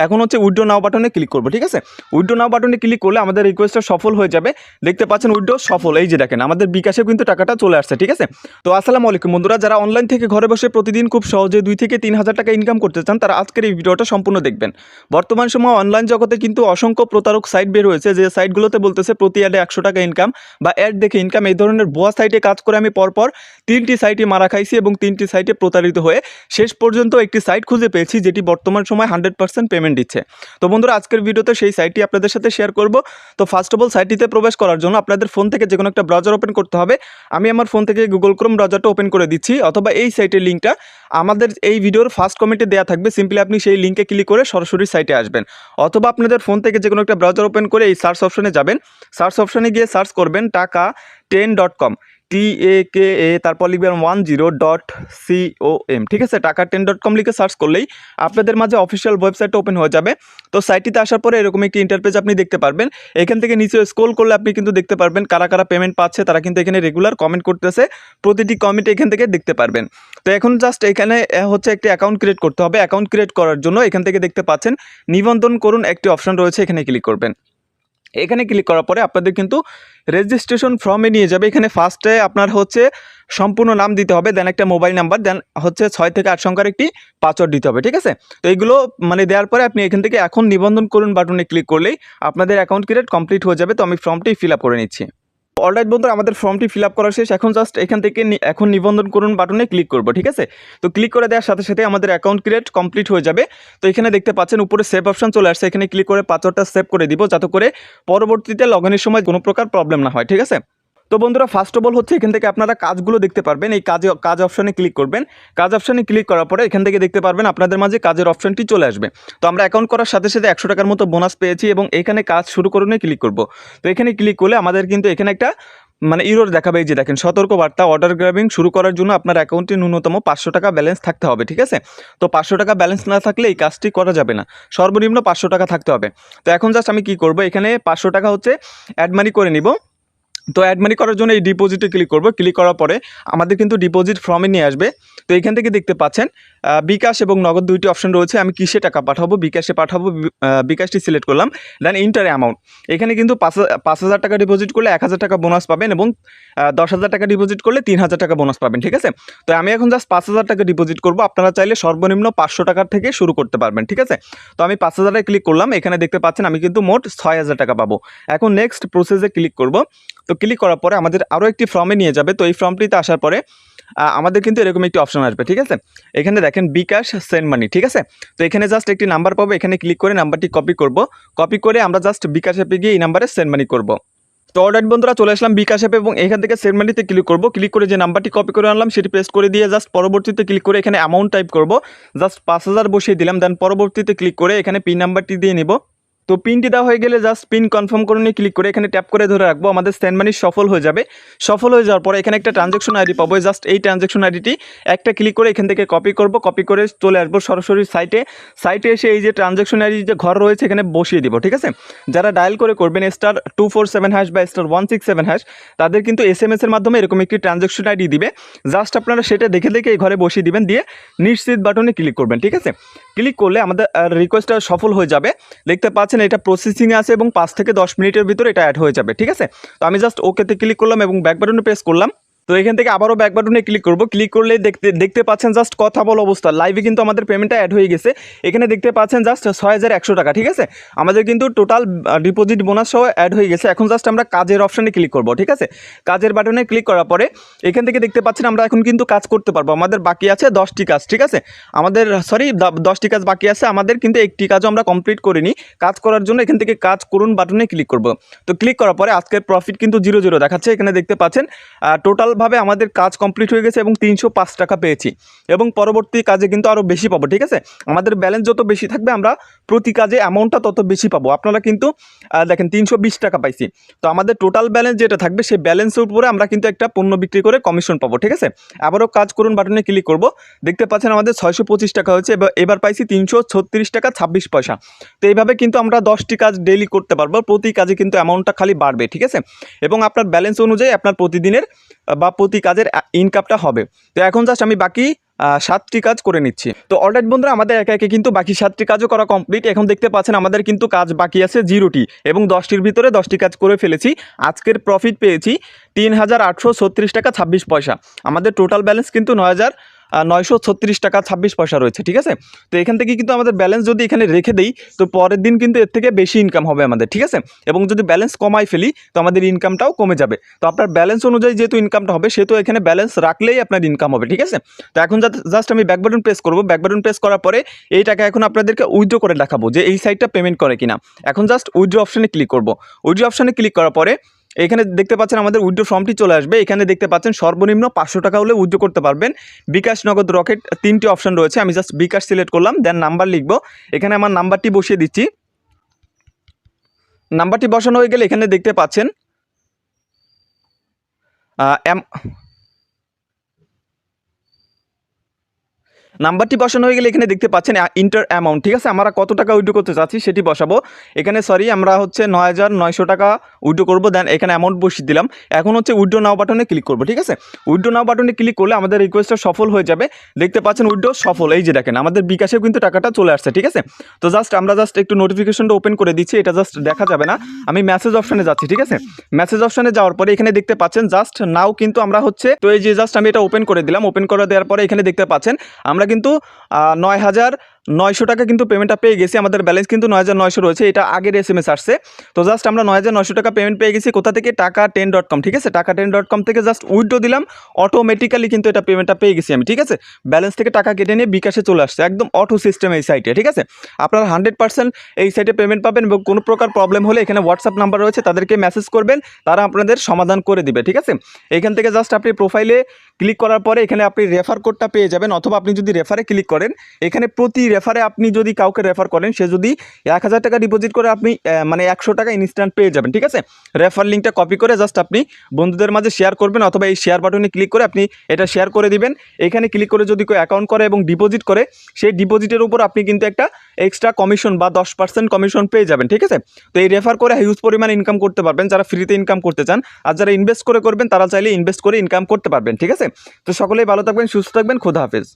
এখন হচ্ছে উইথড্র নাও বাটনে ক্লিক করবো। ঠিক আছে, উইথড্র নাও বাটনে ক্লিক করলে আমাদের রিকোয়েস্টটা সফল হয়ে যাবে। দেখতে পাচ্ছেন উইথড্র সফল, এই যে দেখেন আমাদের বিকাশে কিন্তু টাকাটা চলে আসছে। ঠিক আছে, তো আসসালামু আলাইকুম বন্ধুরা, যারা অনলাইন থেকে ঘরে বসে প্রতিদিন খুব সহজে 2 থেকে 3 হাজার টাকা ইনকাম করতে চান তারা আজকের এই ভিডিওটা সম্পূর্ণ দেখবেন। বর্তমান সময় অনলাইন জগতে কিন্তু অসংখ্য প্রতারক সাইট বের হয়েছে, যে সাইটগুলোতে বলতেছে প্রতি অ্যাডে 100 টাকা ইনকাম বা অ্যাড দেখে ইনকাম। এই ধরনের ভুয়া সাইটে কাজ করে আমি পরপর 3টি সাইটে মারা খাইছি এবং 3টি সাইটে প্রতারিত হয়ে শেষ পর্যন্ত একটি সাইট খুঁজে পেয়েছি যেটি বর্তমান সময় 100% পেমেন্ট দিচ্ছে। তো বন্ধুরা, আজকের ভিডিওতে সেই সাইটটি আপনাদের সাথে শেয়ার করব। তো ফার্স্ট অফ অল সাইটটিতে প্রবেশ করার জন্য আপনাদের ফোন থেকে যে কোনো একটা ব্রাউজার ওপেন করতে হবে। আমি আমার ফোন থেকে গুগল ক্রোম ব্রাউজারটা ওপেন করে দিচ্ছি, অথবা এই সাইটের লিঙ্কটা আমাদের এই ভিডিওর ফার্স্ট কমেন্টে দেওয়া থাকবে। সিম্পলি আপনি সেই লিঙ্কে ক্লিক করে সরাসরি সাইটে আসবেন, অথবা আপনাদের ফোন থেকে যে কোনো একটা ব্রাউজার ওপেন করে এই সার্চ অপশনে যাবেন। সার্চ অপশনে গিয়ে সার্চ করবেন taka10.com, TAKA, তারপর লিখবেন 10.com। ঠিক আছে, taka10.com লিখে সার্চ করলেই আপনাদের মাঝে অফিসিয়াল ওয়েবসাইটটা ওপেন হয়ে যাবে। তো সাইটটিতে আসার পরে এরকম একটি ইন্টারপেজ আপনি দেখতে পারবেন। এখান থেকে নিচে স্ক্রল করলে আপনি কিন্তু দেখতে পারবেন কারা কারা পেমেন্ট পাচ্ছে, তারা কিন্তু এখানে রেগুলার কমেন্ট করতেছে। প্রতিটি কমেন্ট এখান থেকে দেখতে পারবেন। তো এখন জাস্ট এখানে হচ্ছে একটি অ্যাকাউন্ট ক্রিয়েট করতে হবে। অ্যাকাউন্ট ক্রিয়েট করার জন্য এখান থেকে দেখতে পাচ্ছেন নিবন্ধন করুন একটি অপশন রয়েছে, এখানে ক্লিক করবেন। এখানে ক্লিক করার পরে আপনাদের কিন্তু রেজিস্ট্রেশন ফর্মে নিয়ে যাবে। এখানে ফার্স্টে আপনার হচ্ছে সম্পূর্ণ নাম দিতে হবে, দেন একটা মোবাইল নাম্বার, দেন হচ্ছে 6 থেকে 8 সংখ্যার একটি পাসওয়ার্ড দিতে হবে। ঠিক আছে, তো এইগুলো দেওয়ার পরে আপনি এখান থেকে এখন নিবন্ধন করুন বাটনে ক্লিক করলেই আপনাদের অ্যাকাউন্ট ক্রিয়েট কমপ্লিট হয়ে যাবে। তো আমি ফর্মটি ফিল আপ করে নিচ্ছি। অলরাইট বন্ধুরা, আমাদের ফর্মটি ফিল আপ করা শেষ। এখন জাস্ট এখান থেকে এখন নিবন্ধন করুন বাটনে ক্লিক করব। ঠিক আছে, তো ক্লিক করে দেওয়ার সাথে সাথে আমাদের অ্যাকাউন্ট ক্রিয়েট কমপ্লিট হয়ে যাবে। তো এখানে দেখতে পাচ্ছেন উপরে সেভ অপশন চলে আসছে, এখানে ক্লিক করে পাসওয়ার্ডটা সেভ করে দিব, যাতে করে পরবর্তীতে লগ ইনের সময় কোনো প্রকার প্রবলেম না হয়। ঠিক আছে, তো বন্ধুরা ফার্স্ট অফ অল হচ্ছে এখান থেকে আপনারা কাজগুলো দেখতে পারবেন। এই কাজ অপশনে ক্লিক করবেন। কাজ অপশনে ক্লিক করার পরে এখান থেকে দেখতে পারবেন আপনাদের মাঝে কাজের অপশনটি চলে আসবে। তো আমরা অ্যাকাউন্ট করার সাথে সাথে 100 টাকার মতো বোনাস পেয়েছি এবং এখানে কাজ শুরু করুনে ক্লিক করব। তো এখানে ক্লিক করলে আমাদের কিন্তু এখানে একটা ইরর দেখাবে, এই যে দেখেন সতর্কবার্তা, অর্ডার গ্র্যাবিং শুরু করার জন্য আপনার অ্যাকাউন্টে ন্যূনতম 500 টাকা ব্যালেন্স থাকতে হবে। ঠিক আছে, তো 500 টাকা ব্যালেন্স না থাকলে এই কাজটি করা যাবে না, সর্বনিম্ন 500 টাকা থাকতে হবে। তো এখন জাস্ট আমি কি করব, এখানে 500 টাকা হচ্ছে অ্যাড মানি করে নিব। তো অ্যাড মানি করার জন্য এই ডিপোজিটে ক্লিক করব। ক্লিক করার পরে আমাদের কিন্তু ডিপোজিট ফর্মে নিয়ে আসবে। তো এখান থেকে দেখতে পাচ্ছেন বিকাশ এবং নগদ 2টি অপশন রয়েছে। আমি কিসে টাকা পাঠাবো, বিকাশে পাঠাবো, বিকাশটি সিলেক্ট করলাম। দেন ইন্টার অ্যামাউন্ট, এখানে কিন্তু 5,000 টাকা ডিপোজিট করলে 1,000 টাকা বোনাস পাবেন এবং 10,000 টাকা ডিপোজিট করলে 3,000 টাকা বোনাস পাবেন। ঠিক আছে, তো আমি এখন জাস্ট 5,000 টাকা ডিপোজিট করব। আপনারা চাইলে সর্বনিম্ন 500 টাকার থেকে শুরু করতে পারবেন। ঠিক আছে, তো আমি 5,000-এ ক্লিক করলাম। এখানে দেখতে পাচ্ছেন আমি কিন্তু মোট 6,000 টাকা পাবো। এখন নেক্সট প্রসেসে ক্লিক করব। তো ক্লিক করার পরে আমাদের আরও একটি ফর্মে নিয়ে যাবে। তো এই ফর্মটিতে আসার পরে আমাদের কিন্তু এরকম একটি অপশন আসবে। ঠিক আছে, এখানে দেখেন বিকাশ সেন্ড মানি। ঠিক আছে, তো এখানে জাস্ট একটি নাম্বার পাবো, এখানে ক্লিক করে নাম্বারটি কপি করব। কপি করে আমরা জাস্ট বিকাশ অ্যাপে গিয়ে এই নাম্বারে সেন্ড মানি করব। তো অলরাইট বন্ধুরা, চলে আসলাম বিকাশ অ্যাপে এবং এখান থেকে সেন্ড মানিতে ক্লিক করব। ক্লিক করে যে নাম্বারটি কপি করে আনলাম সেটি পেস্ট করে দিয়ে জাস্ট পরবর্তীতে ক্লিক করে এখানে অ্যামাউন্ট টাইপ করব। জাস্ট 5,000 বসিয়ে দিলাম। দেন পরবর্তীতে ক্লিক করে এখানে পিন নাম্বারটি দিয়ে নিব। তো পিনটি দেওয়া হয়ে গেলে জাস্ট পিন কনফার্ম করে নিয়ে ক্লিক করে এখানে ট্যাপ করে ধরে রাখবো। আমাদের সেন্ড মানি সফল হয়ে যাবে। সফল হয়ে যাওয়ার পরে এখানে একটা ট্রানজ্যাকশন আইডি পাবো। জাস্ট এই ট্রানজ্যাকশন আইডিটি একটা ক্লিক করে এখান থেকে কপি করব। কপি করে চলে আসবো সরাসরি সাইটে এসে এই যে ট্রানজ্যাকশন আইডি যে ঘর রয়েছে এখানে বসিয়ে দিব। ঠিক আছে, যারা ডায়াল করবেন *247# বা *167# তাদের কিন্তু SMS এর মাধ্যমে এরকম একটি ট্রানজ্যাকশন আইডি দিবে। জাস্ট আপনারা সেটা দেখে এই ঘরে বসিয়ে দিবেন, দিয়ে নিশ্চিত বাটনে ক্লিক করবেন। ঠিক আছে, ক্লিক করলে আমাদের রিকোয়েস্টটা সফল হয়ে যাবে। দেখতে পাচ্ছেন এটা প্রসেসিংয়ে আছে এবং 5 থেকে 10 মিনিটের ভিতরে এটা অ্যাড হয়ে যাবে। ঠিক আছে, তো আমি জাস্ট ওকেতে ক্লিক করলাম এবং ব্যাক বাটনে প্রেস করলাম। তো এখান থেকে আবারও ব্যাক বাটনে ক্লিক করব। ক্লিক করলে দেখতে পাচ্ছেন জাস্ট কথা বল অবস্থা লাইভে কিন্তু আমাদের পেমেন্টটা অ্যাড হয়ে গেছে। এখানে দেখতে পাচ্ছেন জাস্ট 6,100 টাকা। ঠিক আছে, আমাদের কিন্তু টোটাল ডিপোজিট বোনাস সহ অ্যাড হয়ে গেছে। এখন জাস্ট আমরা কাজের অপশানে ক্লিক করব। ঠিক আছে, কাজের বাটনে ক্লিক করার পরে এখান থেকে দেখতে পাচ্ছেন আমরা এখন কিন্তু কাজ করতে পারবো। আমাদের বাকি আছে 10টি কাজ। ঠিক আছে, আমাদের 10টি কাজ বাকি আছে। আমাদের কিন্তু একটি কাজও আমরা কমপ্লিট করিনি। কাজ করার জন্য এখান থেকে কাজ করুন বাটনে ক্লিক করব। তো ক্লিক করার পরে আজকের প্রফিট কিন্তু 0 দেখাচ্ছে। এখানে দেখতে পাচ্ছেন টোটাল ভাবে আমাদের কাজ কমপ্লিট হয়ে গেছে এবং 305 টাকা পেয়েছি এবং পরবর্তী কাজে কিন্তু আরও বেশি পাবো। ঠিক আছে, আমাদের ব্যালেন্স যত বেশি থাকবে আমরা প্রতি কাজে অ্যামাউন্টটা তত বেশি পাবো। আপনারা কিন্তু দেখেন 320 টাকা পাইছি। তো আমাদের টোটাল ব্যালেন্স যেটা থাকবে সেই ব্যালেন্সের উপরে আমরা কিন্তু একটা পণ্য বিক্রি করে কমিশন পাবো। ঠিক আছে, আবারও কাজ করুন বাটনে ক্লিক করব। দেখতে পাচ্ছেন আমাদের 625 টাকা হয়েছে, এবার পাইছি 336 টাকা 26 পয়সা। তো এইভাবে কিন্তু আমরা 10টি কাজ ডেইলি করতে পারবো। প্রতি কাজে কিন্তু অ্যামাউন্টটা খালি বাড়বে। ঠিক আছে, এবং আপনার ব্যালেন্স অনুযায়ী আপনার প্রতিদিনের বা প্রতি কাজের ইনকামটা হবে। তো এখন জাস্ট আমি বাকি 7টি কাজ করে নিচ্ছি। তো অলরাইট বন্ধুরা, আমাদের একে একে কিন্তু বাকি 7টি কাজও করা কমপ্লিট। এখন দেখতে পাচ্ছেন আমাদের কিন্তু কাজ বাকি আছে 0টি এবং 10টির ভিতরে 10টি কাজ করে ফেলেছি। আজকের প্রফিট পেয়েছি 3,836 টাকা 26 পয়সা। আমাদের টোটাল ব্যালেন্স কিন্তু 9,936 টাকা 26 পয়সা রয়েছে, ঠিক আছে। তো এখান থেকে কিন্তু আমাদের ব্যালেন্স যদি এখানে রেখে দেই তো পরের দিন কিন্তু এর থেকে বেশি ইনকাম হবে আমাদের, ঠিক আছে। এবং যদি ব্যালেন্স কমাই ফেলি তো আমাদের ইনকামটাও কমে যাবে। তো আপনার ব্যালেন্স অনুযায়ী যেহেতু ইনকামটা হবে সেহেতু এখানে ব্যালেন্স রাখলেই আপনার ইনকাম হবে, ঠিক আছে। তো এখন জাস্ট আমি ব্যাক বাটন প্রেস করব। ব্যাক বাটন প্রেস করার পরে এই টাকা এখন আপনাদেরকে উইথড্র করে দেখাবো যে এই সাইটটা পেমেন্ট করে কিনা। এখন জাস্ট উইথড্র অপশানে ক্লিক করব। উইথড্র অপশানে ক্লিক করার পরে এখানে দেখতে পাচ্ছেন আমাদের উইথড্র ফর্মটি চলে আসবে। এখানে দেখতে পাচ্ছেন সর্বনিম্ন 500 টাকা হলে উইথড্র করতে পারবেন। বিকাশ, নগদ, রকেট 3টি অপশন রয়েছে। আমি জাস্ট বিকাশ সিলেক্ট করলাম, দেন নাম্বার লিখবো। এখানে আমার নাম্বারটি বসিয়ে দিচ্ছি। নাম্বারটি বসানো হয়ে গেলে এখানে দেখতে পাচ্ছেন নাম্বারটি বসানো হয়ে গেলে এখানে দেখতে পাচ্ছেন ইন্টার অ্যামাউন্ট, ঠিক আছে। আমরা কত টাকা উইথড্র করতে চাচ্ছি সেটি বসাবো। এখানে আমরা হচ্ছে 9,900 টাকা উইথড্র করবো। দেন এখানে অ্যামাউন্ট বসিয়ে দিলাম। এখন হচ্ছে উইথড্র নাও বাটনে ক্লিক করবো, ঠিক আছে। উইথড্র নাও বাটনে ক্লিক করলে আমাদের রিকোয়েস্টটা সফল হয়ে যাবে। দেখতে পাচ্ছেন উইথড্র সফল, এই যে দেখেন আমাদের বিকাশেও কিন্তু টাকাটা চলে আসছে, ঠিক আছে। তো আমরা একটু নোটিফিকেশনটা ওপেন করে দিচ্ছি, এটা জাস্ট দেখা যাবে না। আমি মেসেজ অপশানে যাচ্ছি, ঠিক আছে। মেসেজ অপশানে যাওয়ার পরে এখানে দেখতে পাচ্ছেন জাস্ট নাও কিন্তু আমরা হচ্ছে, তো এই যে জাস্ট আমি এটা ওপেন করে দিলাম। ওপেন করে দেওয়ার পরে এখানে দেখতে পাচ্ছেন আমরা কিন্তু 9,900 টাকা কিন্তু পেমেন্টটা পেয়ে গেছি। আমাদের ব্যালেন্স কিন্তু 9,900 রয়েছে, এটা আগের SMS আসছে। তো জাস্ট আমরা 9,900 টাকা পেমেন্ট পেয়ে গেছি। কোথা থেকে? Taka10.com, ঠিক আছে। Taka10.com থেকে জাস্ট উইথড্র দিলাম, অটোমেটিক্যালি কিন্তু এটা পেমেন্টটা পেয়ে গেছি আমি, ঠিক আছে। ব্যালেন্স থেকে টাকা কেটে নিয়ে বিকাশে চলে আসছে, একদম অটো সিস্টেম এই সাইটে, ঠিক আছে। আপনারা 100% এই সাইটে পেমেন্ট পাবেন এবং কোনো প্রকার প্রবলেম হলে এখানে হোয়াটসঅ্যাপ নাম্বার রয়েছে, তাদেরকে মেসেজ করবেন, তারা আপনাদের সমাধান করে দিবে, ঠিক আছে। এখান থেকে জাস্ট আপনি প্রোফাইলে ক্লিক করার পরে এখানে আপনি রেফার কোডটা পেয়ে যাবেন, অথবা আপনি যদি রেফারে ক্লিক করেন এখানে প্রতি রেফারে আপনি যদি কাউকে রেফার করেন সে যদি 1,000 টাকা ডিপোজিট করে আপনি 100 টাকা ইনস্ট্যান্ট পেয়ে যাবেন, ঠিক আছে। রেফার লিঙ্কটা কপি করে জাস্ট আপনি বন্ধুদের মাঝে শেয়ার করবেন, অথবা এই শেয়ার বাটনে ক্লিক করে আপনি এটা শেয়ার করে দিবেন। এখানে ক্লিক করে যদি কেউ অ্যাকাউন্ট করে এবং ডিপোজিট করে সেই ডিপোজিটের উপর আপনি কিন্তু একটা এক্সট্রা কমিশন বা 10% কমিশন পেয়ে যাবেন, ঠিক আছে। তো এই রেফার করে হিউজ পরিমাণ ইনকাম করতে পারবেন যারা ফ্রিতে ইনকাম করতে চান, আর যারা ইনভেস্ট করে করবেন তারা চাইলে ইনভেস্ট করে ইনকাম করতে পারবেন, ঠিক আছে। তো সকলেই ভালো থাকবেন, সুস্থ থাকবেন, খোদা হাফেজ।